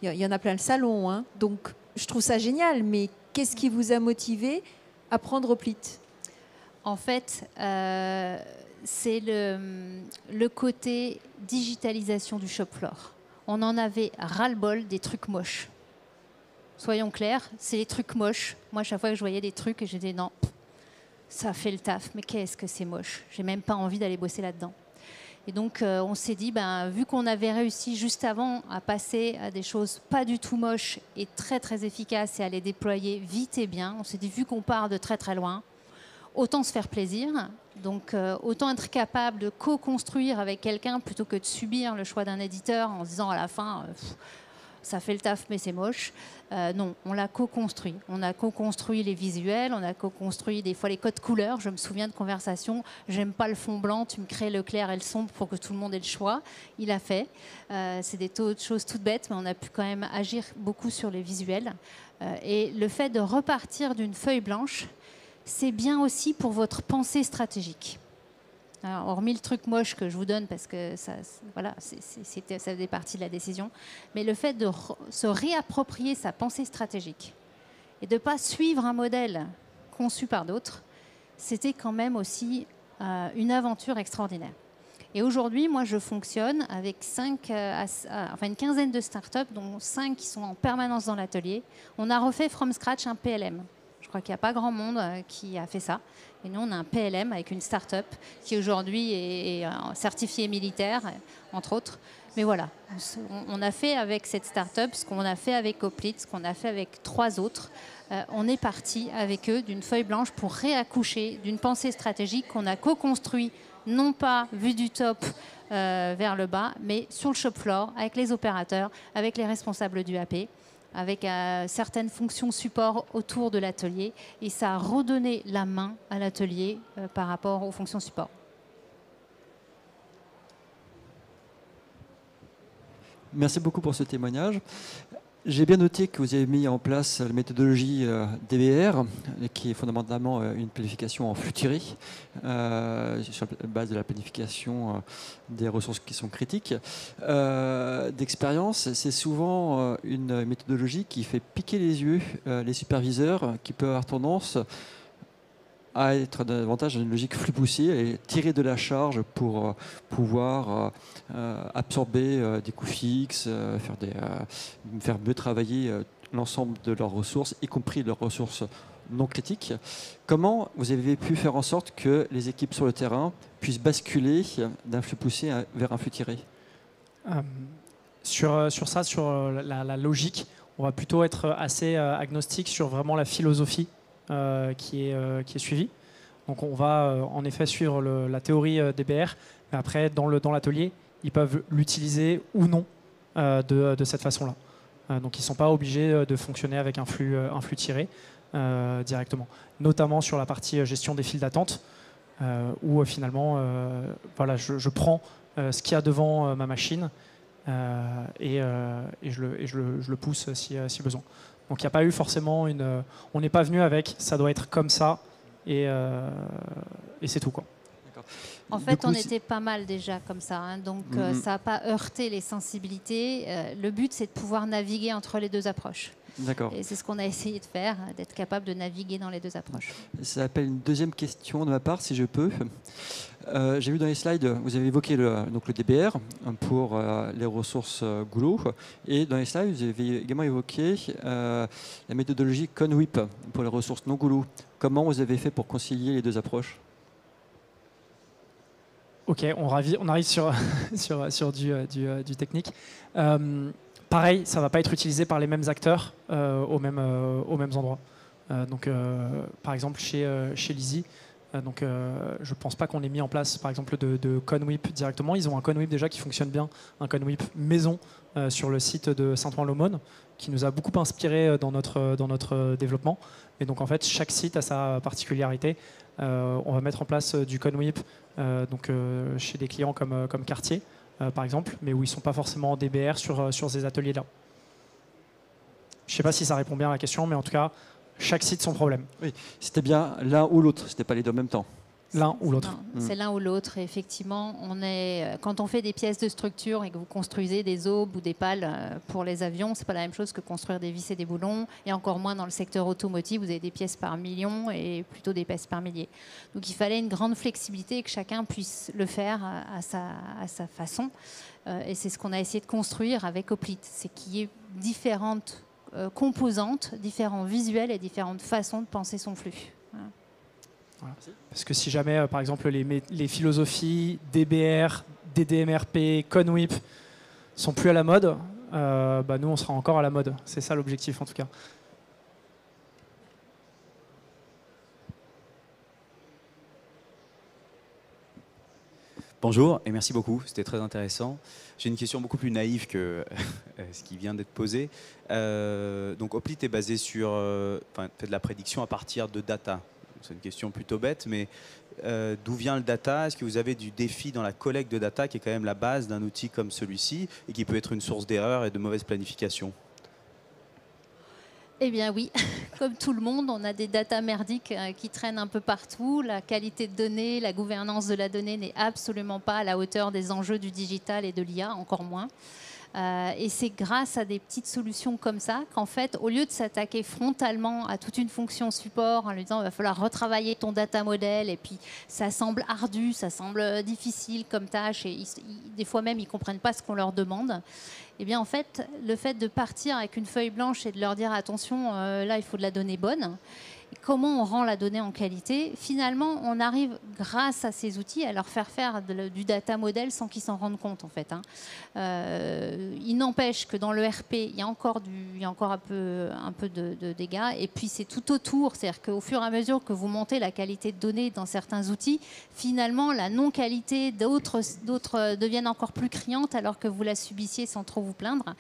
il y en a plein le salon. Hein. Donc, je trouve ça génial, mais qu'est-ce qui vous a motivé à prendre Hoplite? En fait, c'est le côté digitalisation du shop floor. On en avait ras-le-bol des trucs moches. Soyons clairs, c'est les trucs moches. Moi, chaque fois que je voyais des trucs, j'étais non, ça fait le taf, mais qu'est-ce que c'est moche. J'ai même pas envie d'aller bosser là-dedans. Et donc, on s'est dit, vu qu'on avait réussi juste avant à passer à des choses pas du tout moches et très, très efficaces et à les déployer vite et bien, on s'est dit, vu qu'on part de très, très loin, autant se faire plaisir. Donc autant être capable de co-construire avec quelqu'un plutôt que de subir le choix d'un éditeur en se disant à la fin ça fait le taf mais c'est moche. Non, on l'a co-construit. On a co-construit les visuels, on a co-construit des fois les codes couleurs. Je me souviens de conversations, j'aime pas le fond blanc, tu me crées le clair et le sombre pour que tout le monde ait le choix. Il a fait. C'est des choses toutes bêtes, mais on a pu quand même agir beaucoup sur les visuels. Et le fait de repartir d'une feuille blanche, c'est bien aussi pour votre pensée stratégique. Alors, hormis le truc moche que je vous donne, parce que ça, voilà, ça faisait partie de la décision, mais le fait de se réapproprier sa pensée stratégique et de ne pas suivre un modèle conçu par d'autres, c'était quand même aussi une aventure extraordinaire. Et aujourd'hui, moi, je fonctionne avec une quinzaine de startups, dont 5 qui sont en permanence dans l'atelier. On a refait from scratch un PLM. Je crois qu'il n'y a pas grand monde qui a fait ça. Et nous, on a un PLM avec une start-up qui aujourd'hui est certifiée militaire, entre autres. Mais voilà, on a fait avec cette start-up ce qu'on a fait avec Hoplite, ce qu'on a fait avec 3 autres. On est parti avec eux d'une feuille blanche pour réaccoucher d'une pensée stratégique qu'on a co-construit, non pas vue du top vers le bas, mais sur le shop floor, avec les opérateurs, avec les responsables du AP, avec certaines fonctions support autour de l'atelier. Et ça a redonné la main à l'atelier par rapport aux fonctions support. Merci beaucoup pour ce témoignage. J'ai bien noté que vous avez mis en place la méthodologie DBR, qui est fondamentalement une planification en flux tiré, sur la base de la planification des ressources qui sont critiques. D'expérience, c'est souvent une méthodologie qui fait piquer les yeux les superviseurs, qui peuvent avoir tendance à être davantage dans une logique flux poussée et tirer de la charge pour pouvoir absorber des coûts fixes, faire mieux travailler l'ensemble de leurs ressources, y compris leurs ressources non critiques. Comment vous avez pu faire en sorte que les équipes sur le terrain puissent basculer d'un flux poussé vers un flux tiré? Sur la logique, on va plutôt être assez agnostique sur vraiment la philosophie qui est suivi. Donc on va en effet suivre la théorie DBR, mais après dans l'atelier, ils peuvent l'utiliser ou non de cette façon-là. Donc ils ne sont pas obligés de fonctionner avec un flux tiré directement. Notamment sur la partie gestion des files d'attente, où finalement voilà, je prends ce qu'il y a devant ma machine et je le pousse si besoin. Donc il n'y a pas eu forcément on n'est pas venu avec ça doit être comme ça et c'est tout, quoi. En fait, on était pas mal déjà comme ça, hein, donc ça n'a pas heurté les sensibilités. Le but, c'est de pouvoir naviguer entre les deux approches. D'accord. Et c'est ce qu'on a essayé de faire, d'être capable de naviguer dans les deux approches. Ça appelle une deuxième question de ma part, si je peux. J'ai vu dans les slides, vous avez évoqué le DBR pour les ressources Goulot. Et dans les slides, vous avez également évoqué la méthodologie ConWIP pour les ressources non Goulot. Comment vous avez fait pour concilier les deux approches? Ok, on arrive sur du technique. Pareil, ça ne va pas être utilisé par les mêmes acteurs aux mêmes endroits. Par exemple, chez Lizzy, je ne pense pas qu'on ait mis en place, par exemple, de ConWIP directement. Ils ont un ConWIP déjà qui fonctionne bien, un ConWIP maison sur le site de Saint-Ouen-l'Aumône, qui nous a beaucoup inspiré dans notre développement. Et donc, en fait, chaque site a sa particularité. On va mettre en place du ConWIP chez des clients comme Cartier, par exemple, mais où ils ne sont pas forcément en DBR sur ces ateliers-là. Je ne sais pas si ça répond bien à la question, mais en tout cas, chaque site son problème. Oui, c'était bien l'un ou l'autre, ce n'était pas les deux en même temps. L'un ou l'autre. C'est l'un ou l'autre. Effectivement, quand on fait des pièces de structure et que vous construisez des aubes ou des pales pour les avions, c'est pas la même chose que construire des vis et des boulons. Et encore moins dans le secteur automotive, vous avez des pièces par million et plutôt des pièces par milliers. Donc il fallait une grande flexibilité et que chacun puisse le faire à sa façon. Et c'est ce qu'on a essayé de construire avec Hoplite. C'est qu'il y ait différentes composantes, différents visuels et différentes façons de penser son flux. Voilà. Voilà. Parce que si jamais, par exemple, les philosophies DBR, DDMRP, ConWIP sont plus à la mode, nous, on sera encore à la mode. C'est ça l'objectif, en tout cas. Bonjour et merci beaucoup, c'était très intéressant. J'ai une question beaucoup plus naïve que ce qui vient d'être posé. Donc Hoplite est basé sur fait de la prédiction à partir de data. C'est une question plutôt bête, mais d'où vient le data? Est-ce que vous avez du défi dans la collecte de data qui est quand même la base d'un outil comme celui-ci et qui peut être une source d'erreur et de mauvaise planification? Eh bien oui, comme tout le monde, on a des datas merdiques qui traînent un peu partout. La qualité de données, la gouvernance de la donnée n'est absolument pas à la hauteur des enjeux du digital et de l'IA, encore moins. Et c'est grâce à des petites solutions comme ça qu'en fait, au lieu de s'attaquer frontalement à toute une fonction support en lui disant il va falloir retravailler ton data model, et puis ça semble ardu, ça semble difficile comme tâche, et des fois même ils ne comprennent pas ce qu'on leur demande. Eh bien en fait, le fait de partir avec une feuille blanche et de leur dire attention, là il faut de la donnée bonne, comment on rend la donnée en qualité, finalement on arrive grâce à ces outils à leur faire faire du data model sans qu'ils s'en rendent compte en fait. Il n'empêche que dans le RP il y a encore un peu de dégâts, et puis c'est tout autour, c'est-à-dire qu'au fur et à mesure que vous montez la qualité de données dans certains outils, finalement la non-qualité d'autres deviennent encore plus criantes alors que vous la subissiez sans trop vous plaindre.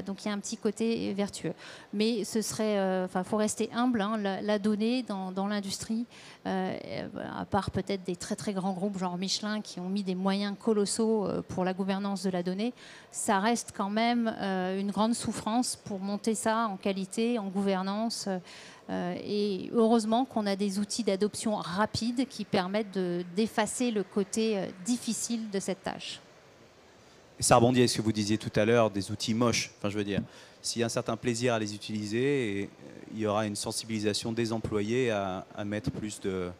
Donc il y a un petit côté vertueux. Mais ce serait, faut rester humble, hein, la donnée dans l'industrie, à part peut-être des très très grands groupes genre Michelin qui ont mis des moyens colossaux pour la gouvernance de la donnée, ça reste quand même une grande souffrance pour monter ça en qualité, en gouvernance. Et heureusement qu'on a des outils d'adoption rapide qui permettent d'effacer le côté difficile de cette tâche. Et ça rebondit à ce que vous disiez tout à l'heure, des outils moches. Enfin, je veux dire, s'il y a un certain plaisir à les utiliser, et il y aura une sensibilisation des employés à mettre plus de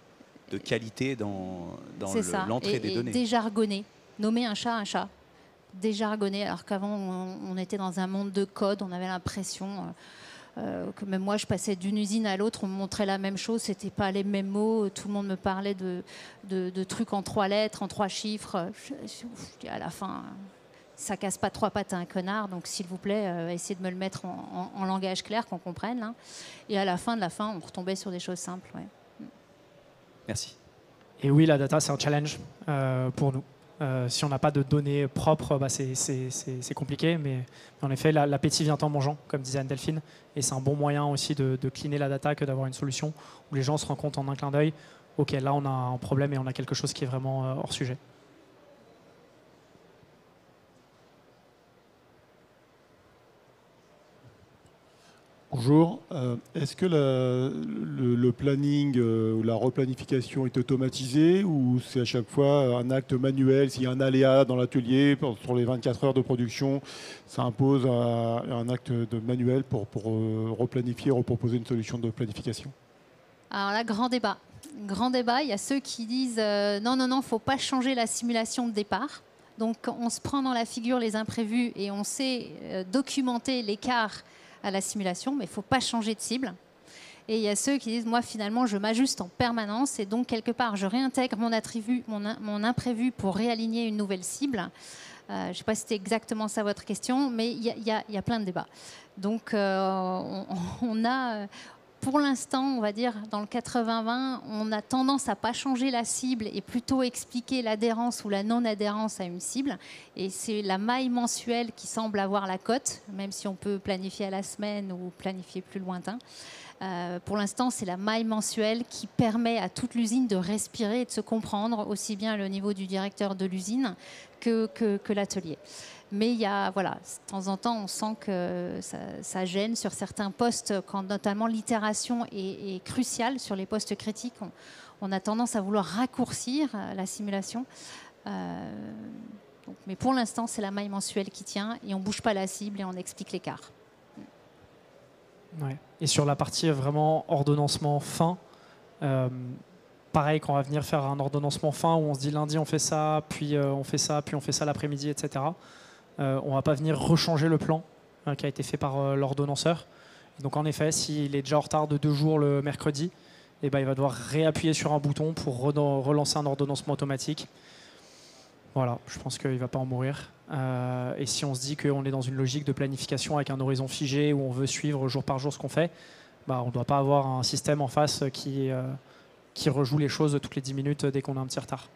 qualité dans l'entrée des données. Déjargonner, nommer un chat, déjargonner, alors qu'avant on était dans un monde de code, on avait l'impression que même moi je passais d'une usine à l'autre, on me montrait la même chose, c'était pas les mêmes mots, tout le monde me parlait de trucs en 3 lettres, en 3 chiffres. À la fin, ça casse pas 3 pattes à un connard, donc s'il vous plaît, essayez de me le mettre en langage clair, qu'on comprenne. Là. Et à la fin, on retombait sur des choses simples. Ouais. Merci. Et oui, la data, c'est un challenge pour nous. Si on n'a pas de données propres, c'est compliqué, mais en effet, l'appétit vient en mangeant, comme disait Anne-Delphine, et c'est un bon moyen aussi de cleaner la data que d'avoir une solution où les gens se rendent compte en un clin d'œil, ok, là on a un problème et on a quelque chose qui est vraiment hors sujet. Bonjour. Est-ce que le planning ou la replanification est automatisé, ou c'est à chaque fois un acte manuel? S'il y a un aléa dans l'atelier sur les 24 heures de production, ça impose un acte manuel pour replanifier, reproposer une solution de planification? Alors là, grand débat. Grand débat. Il y a ceux qui disent non, il ne faut pas changer la simulation de départ. Donc on se prend dans la figure les imprévus et on sait documenter l'écart à la simulation, mais il ne faut pas changer de cible. Et il y a ceux qui disent, moi finalement je m'ajuste en permanence et donc quelque part je réintègre mon imprévu pour réaligner une nouvelle cible. Je ne sais pas si c'était exactement ça votre question, mais il y a plein de débats. Donc on a... Pour l'instant, on va dire, dans le 80-20, on a tendance à ne pas changer la cible et plutôt expliquer l'adhérence ou la non-adhérence à une cible. Et c'est la maille mensuelle qui semble avoir la cote, même si on peut planifier à la semaine ou planifier plus lointain. Pour l'instant, c'est la maille mensuelle qui permet à toute l'usine de respirer et de se comprendre, aussi bien au niveau du directeur de l'usine que l'atelier. Mais il y a, voilà, de temps en temps, on sent que ça gêne sur certains postes, quand notamment l'itération est cruciale sur les postes critiques. On a tendance à vouloir raccourcir la simulation. Mais pour l'instant, c'est la maille mensuelle qui tient et on ne bouge pas la cible et on explique l'écart. Ouais. Et sur la partie vraiment ordonnancement fin, pareil, quand on va venir faire un ordonnancement fin où on se dit lundi on fait ça, puis on fait ça, puis on fait ça l'après-midi, etc. On ne va pas venir rechanger le plan qui a été fait par l'ordonnanceur. Donc en effet, s'il est déjà en retard de 2 jours le mercredi, il va devoir réappuyer sur un bouton pour relancer un ordonnancement automatique. Voilà, je pense qu'il ne va pas en mourir. Et si on se dit qu'on est dans une logique de planification avec un horizon figé où on veut suivre jour par jour ce qu'on fait, on ne doit pas avoir un système en face qui rejoue les choses toutes les 10 minutes dès qu'on a un petit retard.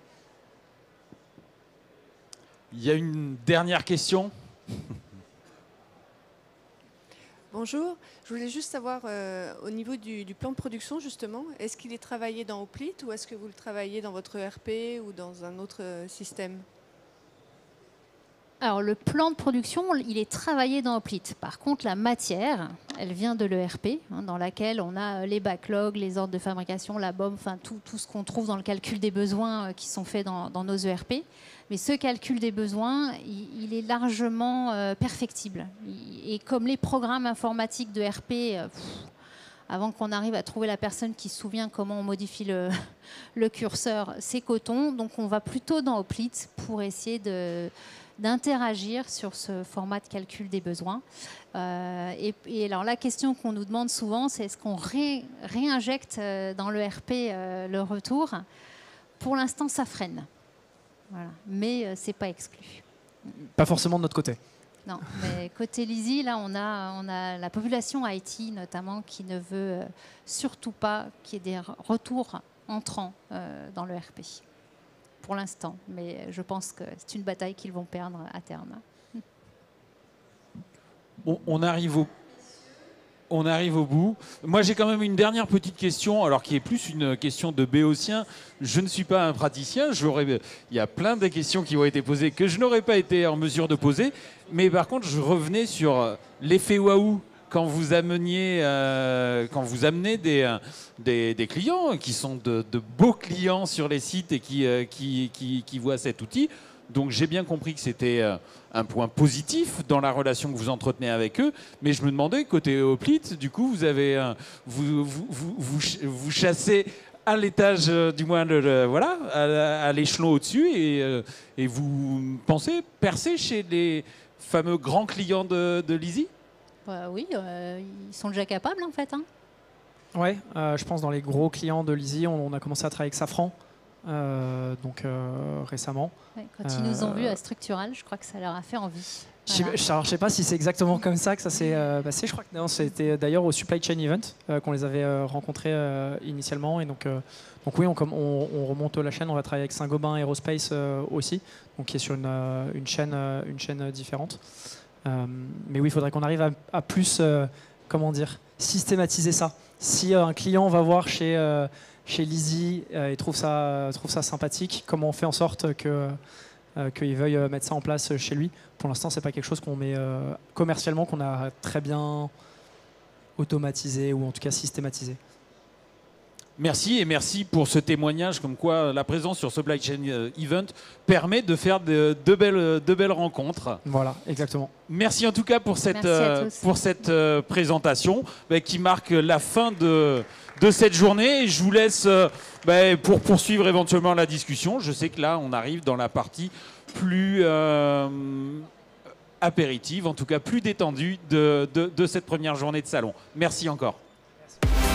Il y a une dernière question. Bonjour, je voulais juste savoir au niveau du plan de production justement, est-ce qu'il est travaillé dans Oplit ou est-ce que vous le travaillez dans votre ERP ou dans un autre système? Alors, le plan de production, il est travaillé dans Oplit. Par contre, la matière, elle vient de l'ERP, dans laquelle on a les backlogs, les ordres de fabrication, la BOM, enfin tout ce qu'on trouve dans le calcul des besoins qui sont faits dans nos ERP. Mais ce calcul des besoins, il est largement perfectible. Et comme les programmes informatiques de ERP, avant qu'on arrive à trouver la personne qui se souvient comment on modifie le curseur, c'est coton. Donc, on va plutôt dans Oplit pour essayer d'interagir sur ce format de calcul des besoins. Et alors la question qu'on nous demande souvent, c'est est-ce qu'on réinjecte dans l'ERP le retour? Pour l'instant, ça freine. Voilà. Mais ce n'est pas exclu. Pas forcément de notre côté. Non, mais côté Lizzy, là, on a la population IT notamment qui ne veut surtout pas qu'il y ait des retours entrants dans l'ERP. Pour l'instant, mais je pense que c'est une bataille qu'ils vont perdre à terme. On arrive au bout. Moi, j'ai quand même une dernière petite question, alors qui est plus une question de béotien. Je ne suis pas un praticien. Il y a plein de questions qui ont été posées que je n'aurais pas été en mesure de poser. Mais par contre, je revenais sur l'effet waouh. Quand vous amenez des clients qui sont de beaux clients sur les sites et qui voient cet outil. Donc j'ai bien compris que c'était un point positif dans la relation que vous entretenez avec eux. Mais je me demandais, côté Oplit, du coup, vous chassez à l'étage, du moins à l'échelon au-dessus et vous pensez percer chez les fameux grands clients de Lizzy? Oui, ils sont déjà capables en fait. Ouais, je pense dans les gros clients de Lizzy, on a commencé à travailler avec Safran récemment. Ouais, quand ils nous ont vus à Structural, je crois que ça leur a fait envie. Voilà. Je ne sais pas si c'est exactement comme ça que ça s'est passé. Je crois que c'était d'ailleurs au Supply Chain Event qu'on les avait rencontrés initialement. Et donc oui, on remonte la chaîne. On va travailler avec Saint-Gobain Aerospace aussi, donc qui est sur une chaîne différente. Mais oui, il faudrait qu'on arrive à plus, systématiser ça. Si un client va voir chez Lizzy et trouve ça sympathique, comment on fait en sorte qu'il veuille mettre ça en place chez lui? Pour l'instant, c'est pas quelque chose qu'on met commercialement, qu'on a très bien automatisé ou en tout cas systématisé. Merci et merci pour ce témoignage comme quoi la présence sur Supply Chain Event permet de faire de belles rencontres. Voilà, exactement. Merci en tout cas pour cette présentation qui marque la fin de cette journée. Et je vous laisse pour poursuivre éventuellement la discussion. Je sais que là, on arrive dans la partie plus apéritive, en tout cas plus détendue de cette première journée de salon. Merci encore. Merci.